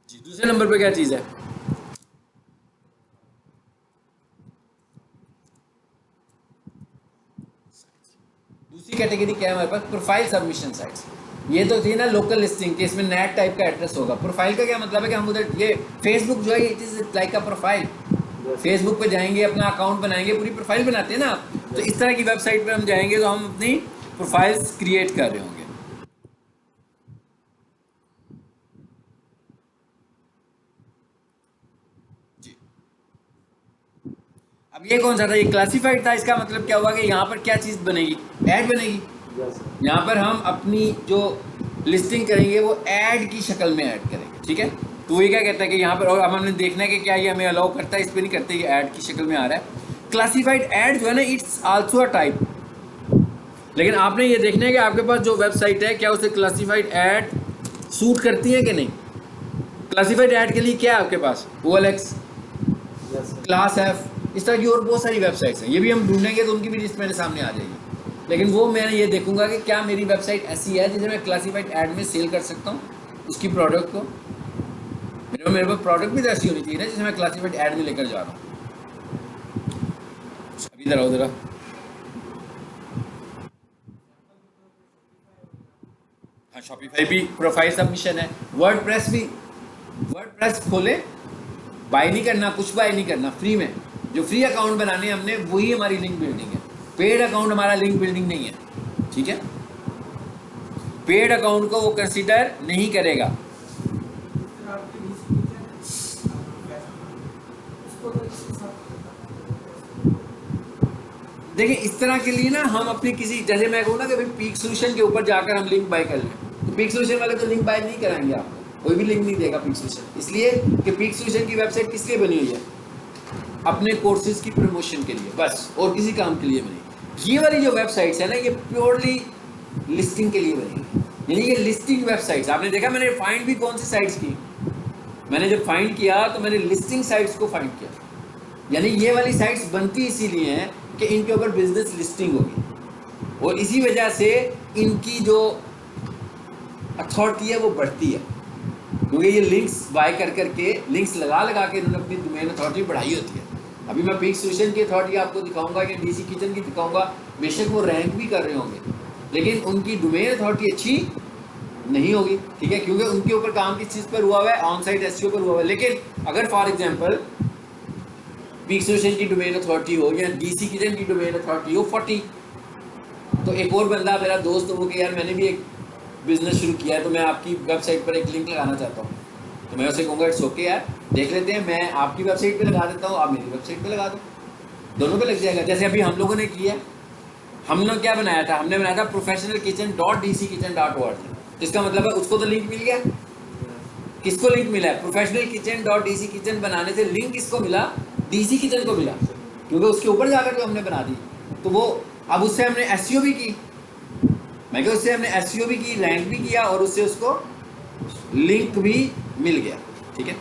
जी। दूसरे नंबर पे क्या चीज़ है? दूसरी कैटेगरी क्या है हमारे पास? Profile submission sites. ये तो थी ना लोकल लिस्टिंग के, इसमें नेट टाइप का एड्रेस होगा। प्रोफाइल का क्या मतलब है कि हम उधर, ये फेसबुक जो है it is like a profile. Facebook पे जाएंगे, अपना अकाउंट बनाएंगे, पूरी प्रोफाइल बनाते हैं ना आप। तो इस तरह की वेबसाइट पे हम जाएंगे तो हम अपनी प्रोफाइल्स क्रिएट कर रहे होंगे। जी, अब ये कौन सा था? ये क्लासिफाइड था। इसका मतलब क्या हुआ कि यहाँ पर क्या चीज़ बनेगी? ऐड बनेगी। यहाँ पर हम अपनी जो लिस्टिंग करेंगे वो ऐड की शक्ल में ऐड करेंगे, ठीक है। तो ये क्या कहता है कि यहाँ पर, और अब हमने देखना है कि क्या ये हमें अलाउ करता है, इस पर नहीं करते, ये ऐड की शक्ल में आ रहा है। क्लासिफाइड ऐड जो है ना, इट्स आल्सो अ टाइप। लेकिन आपने ये देखना है कि आपके पास जो वेबसाइट है क्या उसे क्लासिफाइड ऐड सूट करती है कि नहीं। क्लासिफाइड ऐड के लिए क्या है आपके पास? OLX, क्लास एफ, इस तरह की और बहुत सारी वेबसाइट्स हैं। ये भी हम ढूंढेंगे तो उनकी भी लिस्ट मेरे सामने आ जाएगी। लेकिन वो मैं ये देखूंगा कि क्या मेरी वेबसाइट ऐसी है जिसे मैं क्लासिफाइड ऐड में सेल कर सकता हूँ उसकी प्रोडक्ट को। मेरे पास प्रोडक्ट भी तो ऐसी होनी चाहिए ना जिसे मैं क्लासिफाइड ऐड में लेकर जा रहा हूँ। अभी इधर आओ जरा। हाँ, शॉपिफाई भी प्रोफाइल सबमिशन है। वर्डप्रेस भी, वर्डप्रेस खोले, बाय नहीं करना, कुछ बाय नहीं करना, फ्री में जो फ्री अकाउंट बनाने हमने वही हमारी लिंक बिल्डिंग है। पेड अकाउंट हमारा लिंक बिल्डिंग नहीं है, ठीक है। पेड अकाउंट को वो कंसीडर नहीं करेगा। देखिए, इस तरह के लिए ना हम अपनी किसी, जैसे मैं कहूँ ना कि भाई पीक सोल्यूशन के ऊपर जाकर हम लिंक बाय कर लें, तो पीक सोल्यूशन वाले तो लिंक बाय नहीं कराएंगे आपको, कोई भी लिंक नहीं देगा पीक सोल्यूशन। इसलिए कि पीक सोल्यूशन की वेबसाइट किस लिए बनी हुई है? अपने कोर्सेज की प्रमोशन के लिए, बस, और किसी काम के लिए बनी। ये वाली जो वेबसाइट्स है ना, ये प्योरली लिस्टिंग के लिए बनी है, यानी ये लिस्टिंग वेबसाइट्स। आपने देखा मैंने फाइंड भी कौन सी साइट्स की? मैंने जब फाइंड किया तो मैंने लिस्टिंग साइट्स को फाइंड किया। यानी ये वाली साइट्स बनती इसीलिए हैं कि इनके ऊपर बिजनेस लिस्टिंग होगी, और इसी वजह से इनकी जो अथॉरिटी है वो बढ़ती है, क्योंकि ये लिंक्स बाय कर करके, लिंक्स लगा लगा के इन्होंने अपनी डोमेन अथॉरिटी बढ़ाई होती है। अभी मैं पीक सोल्यूशन की अथॉरिटी आपको दिखाऊंगा या डीसी किचन की दिखाऊंगा, बेशक वो रैंक भी कर रहे होंगे, लेकिन उनकी डोमेन अथॉरिटी अच्छी नहीं होगी, ठीक है, क्योंकि उनके ऊपर काम किस चीज़ पर हुआ हुआ है? ऑन साइट एसईओ पर हुआ हुआ है। लेकिन अगर फॉर एग्जांपल पीक सोल्यूशन की डोमेन अथॉरिटी हो या डीसी किचन की डोमेन अथॉरिटी हो 40, तो एक और बंदा मेरा दोस्त हो कि यार मैंने भी एक बिजनेस शुरू किया है तो मैं आपकी वेबसाइट पर एक लिंक लगाना चाहता हूँ, तो मैं उसे कहूँगा इट्स ओके यार, देख लेते हैं, मैं आपकी वेबसाइट पे लगा देता हूँ, आप मेरी वेबसाइट पे लगा दो, दोनों पे लग जाएगा। जैसे अभी हम लोगों ने किया है, हमने क्या बनाया था, हमने बनाया था professional kitchen dot DC kitchen dot org। इसका मतलब है उसको तो लिंक मिल गया। किसको लिंक मिला है? Professional kitchen dot DC kitchen बनाने से लिंक किसको मिला? DC किचन को मिला, क्योंकि उसके ऊपर जाकर जो हमने बना दी। तो वो अब उससे हमने SEO भी की, मैं क्या उससे हमने SEO भी की, रैंक भी किया, और उससे उसको लिंक भी मिल गया। ठीक है,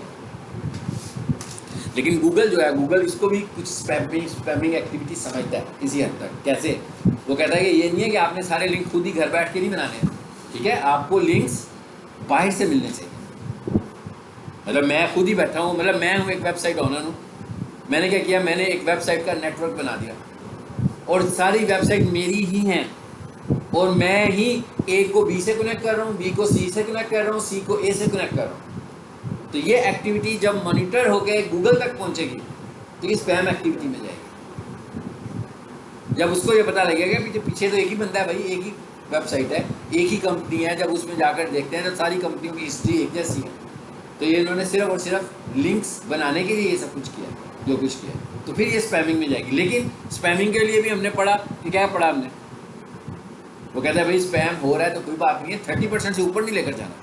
लेकिन गूगल जो है, गूगल इसको भी कुछ स्पैमिंग एक्टिविटी समझता है किसी हद तक। कैसे? वो कहता है कि ये नहीं है कि आपने सारे लिंक खुद ही घर बैठ के नहीं बनाने हैं, ठीक है, आपको लिंक्स बाहर से मिलने चाहिए। मतलब मैं खुद ही बैठा हूँ, मतलब मैं हूँ एक वेबसाइट ओनर हूँ, मैंने क्या किया, मैंने एक वेबसाइट का नेटवर्क बना दिया, और सारी वेबसाइट मेरी ही हैं, और मैं ही A को B से कनेक्ट कर रहा हूँ, B को C से कनेक्ट कर रहा हूँ, C को A से कनेक्ट कर रहा हूँ। तो ये एक्टिविटी जब मॉनिटर होकर गूगल तक पहुँचेगी तो ये स्पैम एक्टिविटी में जाएगी। जब उसको ये पता लगेगा कि पीछे तो एक ही बंदा है भाई, एक ही वेबसाइट है, एक ही कंपनी है, जब उसमें जाकर देखते हैं तो सारी कंपनियों की हिस्ट्री एक जैसी है, तो ये इन्होंने सिर्फ और सिर्फ लिंक्स बनाने के लिए ये सब कुछ किया, जो कुछ किया, तो फिर ये स्पैमिंग में जाएगी। लेकिन स्पैमिंग के लिए भी हमने पढ़ा कि क्या पढ़ा हमने, वो कहता है भाई स्पैम हो रहा है तो कोई बात नहीं है, 30% से ऊपर नहीं लेकर जाना।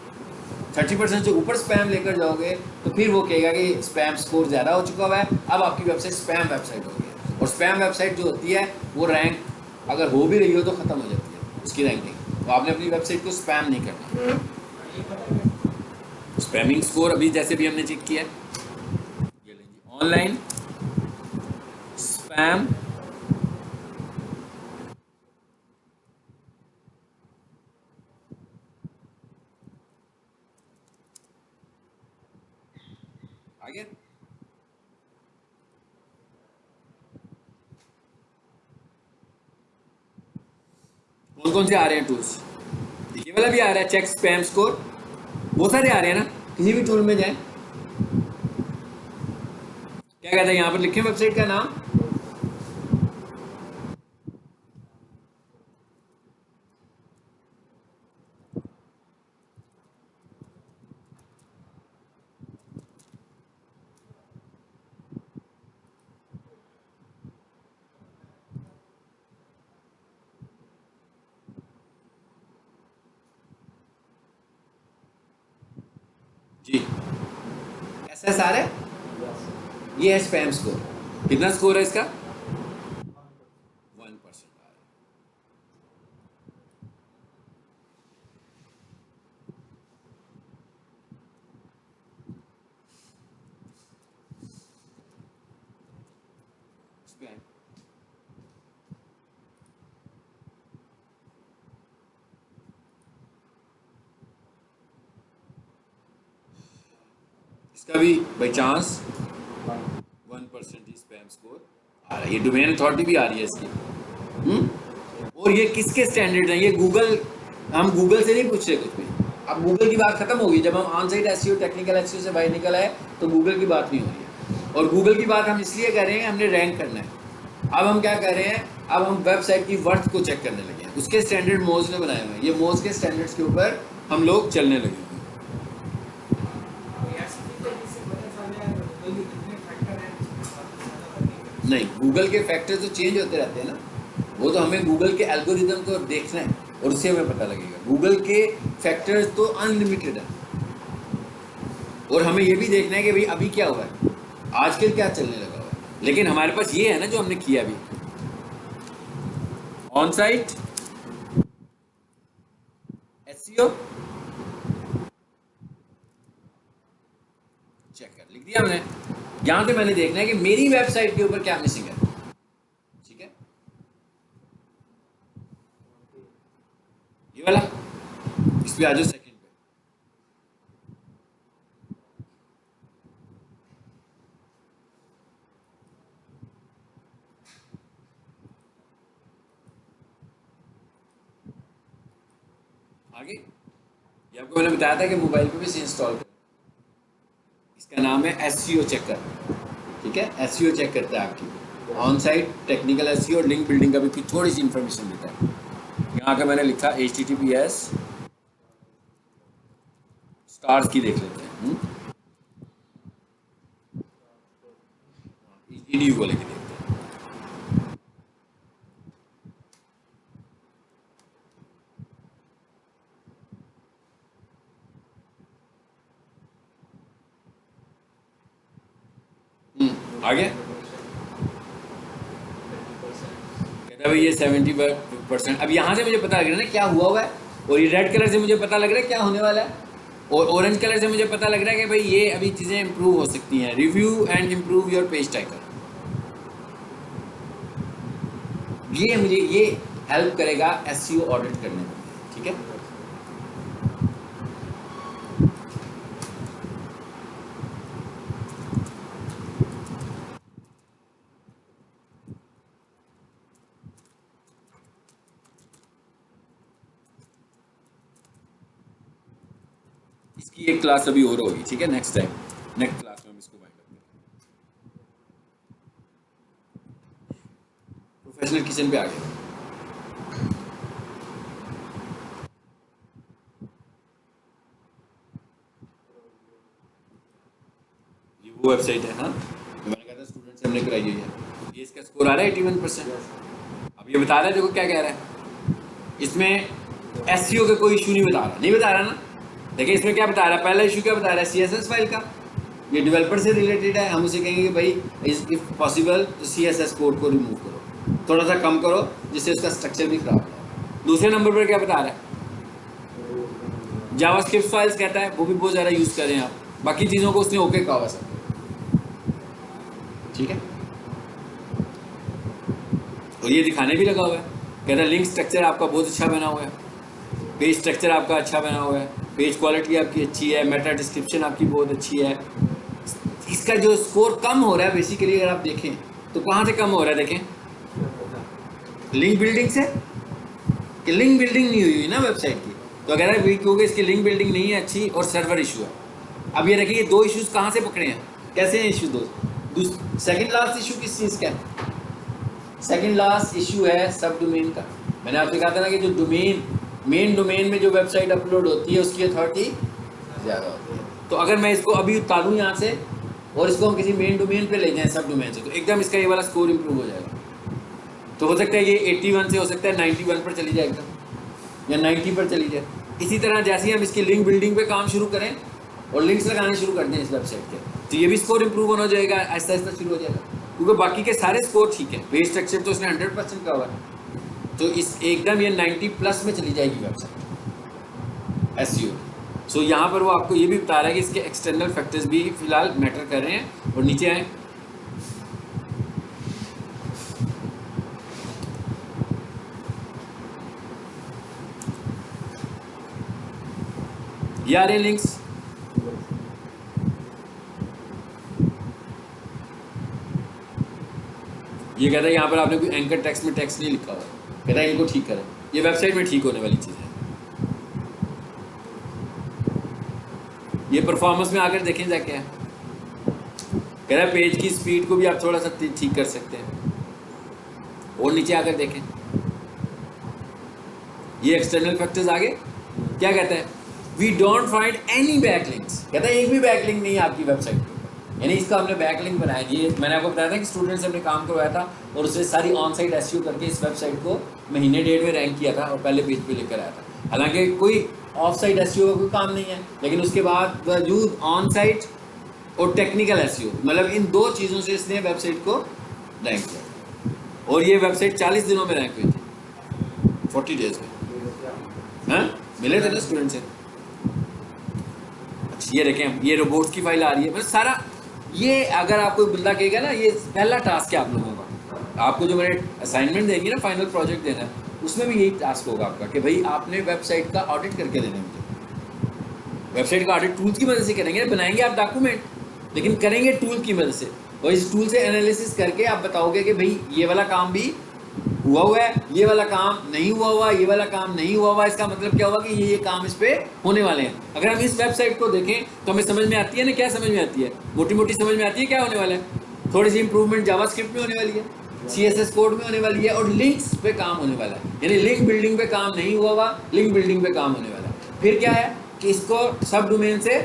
30% से ऊपर स्पैम लेकर जाओगे तो फिर वो कहेगा कि स्पैम स्कोर ज़्यादा हो चुका हुआ है, अब आपकी वेबसाइट स्पैम वेबसाइट हो गई है। और स्पैम वेबसाइट जो होती है वो रैंक अगर हो भी रही हो तो ख़त्म हो जाती है उसकी रैंकिंग। तो आपने अपनी वेबसाइट को स्पैम नहीं करना। स्पैमिंग स्कोर अभी जैसे भी हमने चेक किया, ये लीजिए ऑनलाइन स्पैम आगे। कौन कौन से आ रहे हैं टूल्स? ये वाला भी आ रहा है चेक स्पैम स्कोर, बहुत सारे आ रहे हैं ना, किसी भी टूल में जाए। क्या कहते हैं यहाँ पर लिखे वेबसाइट का नाम? जी SSR है, ये है स्पैम स्कोर। कितना स्कोर है इसका? 1% आ रहा है। स्पैम इसका भी बाई चांस 1% ही स्पैम स्कोर आ रहा है। ये डोमेन अथॉरिटी भी आ रही है इसकी। और ये किसके स्टैंडर्ड हैं? ये गूगल, हम गूगल से नहीं पूछ रहे कुछ भी। अब गूगल की बात खत्म होगी, जब हम on site SEO technical SEO से बाहर निकल आए तो गूगल की बात नहीं हो रही है। और गूगल की बात हम इसलिए कर रहे हैं, हमने रैंक करना है। अब हम क्या कर रहे हैं, अब हम वेबसाइट की वर्थ को चेक करने लगे हैं, उसके स्टैंडर्ड मोज ने बनाए हुए हैं, ये मोज के स्टैंडर्ड्स के ऊपर हम लोग चलने लगे हैं। नहीं, गूगल के फैक्टर तो चेंज होते रहते हैं ना, वो तो हमें गूगल के एल्गोरिदम को देखना है और उससे हमें पता लगेगा। गूगल के फैक्टर्स तो अनलिमिटेड है, और हमें ये भी देखना है कि भाई अभी क्या हुआ है, आजकल क्या चलने लगा हुआ है। लेकिन हमारे पास ये है ना जो हमने किया अभी, ऑन साइट SEO चेकर लिख दिया हमने। यहाँ से मैंने देखना है कि मेरी वेबसाइट के ऊपर क्या मिसिंग है। ठीक है, ये वाला, इस पे आ जाओ सेकंड पे। आगे ये आपको मैंने बताया था कि मोबाइल पे भी से इंस्टॉल करें। इसका नाम है SEO चेकर। ठीक है, SEO चेक करता है आपकी ऑन साइट टेक्निकल SEO और लिंक बिल्डिंग का भी कुछ थोड़ी सी इंफॉर्मेशन देता है। यहाँ का मैंने लिखा HTTPS स्टार्स की देख लेते हैं। EDU को लेके देखते हैं। आ गया? कहता भाई ये 70%। अब यहाँ से मुझे पता लग रहा है ना क्या हुआ है, और ये रेड कलर से मुझे पता लग रहा है क्या होने वाला है, और ऑरेंज कलर से मुझे पता लग रहा है कि भाई ये अभी चीज़ें इंप्रूव हो सकती हैं। Review and improve your page title, ये मुझे ये हेल्प करेगा एसईओ ऑडिट करने में। ठीक है, इसकी एक क्लास अभी और होगी। ठीक है, नेक्स्ट टाइम, नेक्स्ट क्लास में हम इसको वाइंड अप करेंगे। प्रोफेशनल किचन पे आ गए। ये वो वेबसाइट है, हाँ, जो मैंने कहा था स्टूडेंट से हमने कराई हुई है। ये इसका स्कोर आ रहा है 81%। अब ये बता रहा है, देखो क्या कह रहा है, इसमें एसईओ का कोई इशू नहीं बता रहा, नहीं बता रहा ना। देखिए इसमें क्या बता रहा है, पहला इशू क्या बता रहा है, सीएसएस फाइल का, ये डेवलपर से रिलेटेड है। हम उसे कहेंगे कि भाई इफ पॉसिबल तो सीएसएस कोड को रिमूव करो, थोड़ा सा कम करो, जिससे उसका स्ट्रक्चर भी खराब हो। दूसरे नंबर पर क्या बता रहा है, जावास्क्रिप्ट फाइल्स कहता है, वो भी बहुत ज़्यादा यूज़ करें आप। बाकी चीज़ों को उसने ओके कहा हुआ सब। ठीक है, और ये दिखाने भी लगा हुआ है, कहता है लिंक स्ट्रक्चर आपका बहुत अच्छा बना हुआ है, पेज स्ट्रक्चर आपका अच्छा बना हुआ है, पेज क्वालिटी आपकी अच्छी है, मेटा डिस्क्रिप्शन आपकी बहुत अच्छी है। इसका जो स्कोर कम हो रहा है बेसिकली, अगर आप देखें तो कहाँ से कम हो रहा है, देखें लिंक बिल्डिंग से, कि लिंक बिल्डिंग नहीं हुई ना वेबसाइट की, तो अगर वीक क्योंकि इसकी लिंक बिल्डिंग नहीं है अच्छी, और सर्वर इशू है। अब ये देखिए, ये दो इश्यूज कहाँ से पकड़े हैं, कैसे हैं इशू दो। सेकंड लास्ट इशू किस चीज़ का है, सेकंड लास्ट इशू है सब डोमेन का। मैंने आपसे कहा था ना कि जो डोमेन, मेन डोमेन में जो वेबसाइट अपलोड होती है उसकी अथॉरिटी ज़्यादा होती है। तो अगर मैं इसको अभी उतारूँ यहाँ से और इसको हम किसी मेन डोमेन पे ले जाएं सब डोमेन से, तो एकदम इसका ये वाला स्कोर इंप्रूव हो जाएगा। तो हो सकता है ये 81 से हो सकता है 91 पर चली जाए एकदम, या 90 पर चली जाए। इसी तरह जैसे ही हम इसकी लिंक बिल्डिंग पे काम शुरू करें और लिंक्स लगाने शुरू कर दें इस वेबसाइट के, तो ये भी स्कोर इंप्रूव होना जाएगा, आहिस्ता आहिस्ता शुरू हो जाएगा। क्योंकि बाकी के सारे स्कोर ठीक है, पेज स्ट्रक्चर तो उसने 100% का हुआ है, तो इस एकदम ये 90+ में चली जाएगी वेबसाइट एसईओ। सो यहाँ पर वो आपको ये भी बता रहा है कि इसके एक्सटर्नल फैक्टर्स भी फिलहाल मैटर कर रहे हैं। और नीचे आए, ये आ रहे हैं लिंक्स, ये कहता है यहाँ पर आपने कोई एंकर टेक्स्ट में टेक्स्ट नहीं लिखा हुआ, कहता है इनको ठीक करें, ये वेबसाइट में ठीक होने वाली चीज़ है। ये परफॉर्मेंस में आकर देखें जा क्या है, कह रहा है पेज की स्पीड को भी आप थोड़ा सा ठीक कर सकते हैं। और नीचे आकर देखें, ये एक्सटर्नल फैक्टर्स आगे क्या कहता है, we don't find any backlinks, कहता है एक भी बैकलिंक नहीं है आपकी वेबसाइट पे, यानी इसका हमने बैकलिंक बनाया। ये मैंने आपको बताया था कि स्टूडेंट से हमने काम करवाया था और उसने सारी ऑन साइट एसईओ करके इस वेबसाइट को महीने डेढ़ में रैंक किया था और पहले पेज पे लेकर आया था। हालांकि कोई ऑफ साइट एसईओ का कोई काम नहीं है, लेकिन उसके बाद वजूद ऑन साइट और टेक्निकल एसईओ, मतलब इन दो चीज़ों से इसने वेबसाइट को रैंक किया। और ये वेबसाइट 40 दिनों में रैंक हुई थी, 40 डेज में। हाँ, मिले थे ना स्टूडेंट से। अच्छा, ये देखें, ये रोबोट्स की फाइल आ रही है, मतलब सारा ये, अगर आपको बंदा कहेगा ना, ये पहला टास्क है आप लोगों का। आपको जो मैंने असाइनमेंट देंगे ना, फाइनल प्रोजेक्ट देना है, उसमें भी यही टास्क होगा आपका कि भाई आपने वेबसाइट का ऑडिट करके देना है मुझे। वेबसाइट का ऑडिट टूल्स की मदद से करेंगे, बनाएंगे आप डॉक्यूमेंट, लेकिन करेंगे टूल की मदद से, और इस टूल से एनालिसिस करके आप बताओगे कि भाई ये वाला काम भी हुआ है, ये वाला काम नहीं हुआ, ये वाला काम नहीं हुआ। इसका मतलब क्या हुआ कि ये काम इस पे होने वाले हैं। अगर हम इस वेबसाइट को देखें तो हमें समझ में आती है ना, क्या समझ में आती है, मोटी मोटी समझ में आती है क्या होने वाला है। थोड़ी सी इंप्रूवमेंट जावास्क्रिप्ट में होने वाली है, सीएसएस कोड में होने वाली है, और लिंक्स पे काम होने वाला है। यानी लिंक बिल्डिंग पे काम नहीं हुआ, लिंक बिल्डिंग पे काम होने वाला है। फिर क्या है कि इसको सब डोमेन से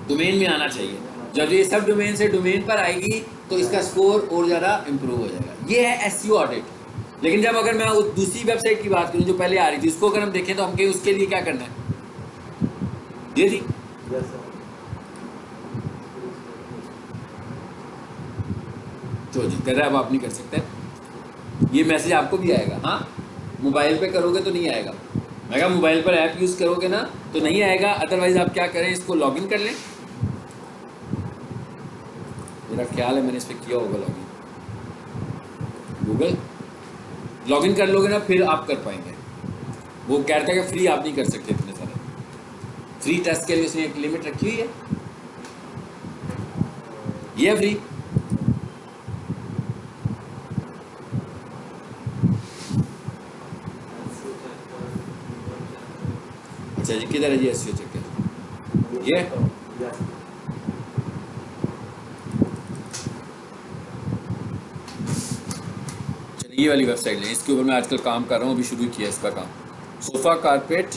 डोमेन में आना चाहिए। जब ये सब डोमेन से डोमेन पर आएगी तो इसका स्कोर और ज़्यादा इंप्रूव हो जाएगा। ये है एसईओ ऑडिट। लेकिन जब अगर मैं दूसरी वेबसाइट की बात करूं जो पहले आ रही थी, उसको अगर हम देखें तो हम कहें उसके लिए क्या करना है, ये थी तो जी कह रहा है अब आप नहीं कर सकते, ये मैसेज आपको भी आएगा। हाँ, मोबाइल पे करोगे तो नहीं आएगा। मैं कहा मोबाइल पर ऐप यूज़ करोगे ना तो नहीं आएगा, अदरवाइज़ आप क्या करें, इसको लॉगिन कर लें। मेरा ख्याल है मैंने इस पर किया होगा लॉगिन, गूगल लॉगिन कर लोगे ना फिर आप कर पाएंगे। वो कहता है कि फ्री आप नहीं कर सकते इतने सारे, फ्री टेस्ट के लिए उसने एक लिमिट रखी हुई है, ये है फ्री। अच्छा जी, किधर है जी एसईओ चेक? ये चलिए ये वाली वेबसाइट लें, इसके ऊपर मैं आजकल काम कर रहा हूँ, अभी शुरू किया इसका काम। सोफ़ा कारपेट,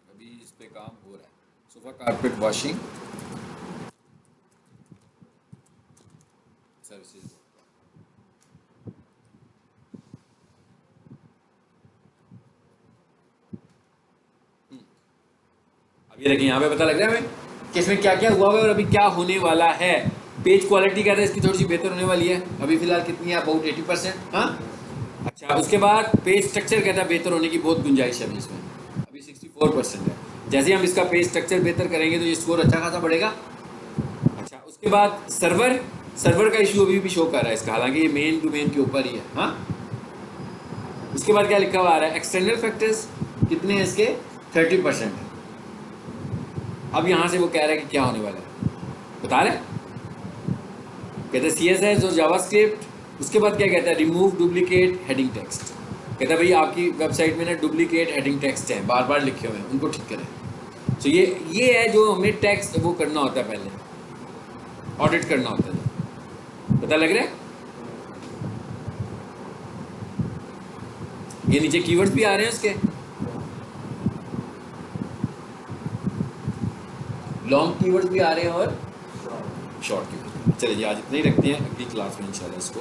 अभी इस पे काम हो रहा है। Sofa carpet washing services. अब ये देखिए यहाँ पे पता लग रहा है हमें कि इसमें क्या क्या हुआ है और अभी क्या होने वाला है। पेज क्वालिटी कहते हैं इसकी थोड़ी सी बेहतर होने वाली है, अभी फिलहाल कितनी है, अबाउट 80%। हाँ, अच्छा, उसके बाद पेज स्ट्रक्चर कहता है बेहतर होने की बहुत गुंजाइश है अभी इसमें, अभी 64% है। जैसे हम इसका पेज स्ट्रक्चर बेहतर करेंगे तो ये स्कोर अच्छा खासा बढ़ेगा। अच्छा, उसके बाद सर्वर का इशू अभी भी शो कर रहा है इसका, हालांकि ये मेन डोमेन के ऊपर ही है। हाँ, उसके बाद क्या लिखा हुआ आ रहा है, एक्सटर्नल फैक्टर्स कितने हैं इसके, 30% है। अब यहाँ से वो कह रहा है कि क्या होने वाला है, बता रहे, कहते हैं CSS और जावास्क्रिप्ट। उसके बाद क्या कहता है, रिमूव डुप्लीकेट हेडिंग टेक्स्ट। कहता है भाई आपकी वेबसाइट में ना डुप्लीकेट हेडिंग टेक्स्ट हैं, बार बार लिखे हुए हैं, उनको ठीक करें। तो ये है जो हमें टेक्स्ट वो करना होता है, पहले ऑडिट करना होता है। पता लग रहा है, ये नीचे कीवर्ड्स भी आ रहे हैं उसके, लॉन्ग कीवर्ड्स भी आ रहे हैं और शॉर्ट कीवर्ड्स। चलिए आज इतना ही रखते हैं, अगली क्लास में इंशाल्लाह इसको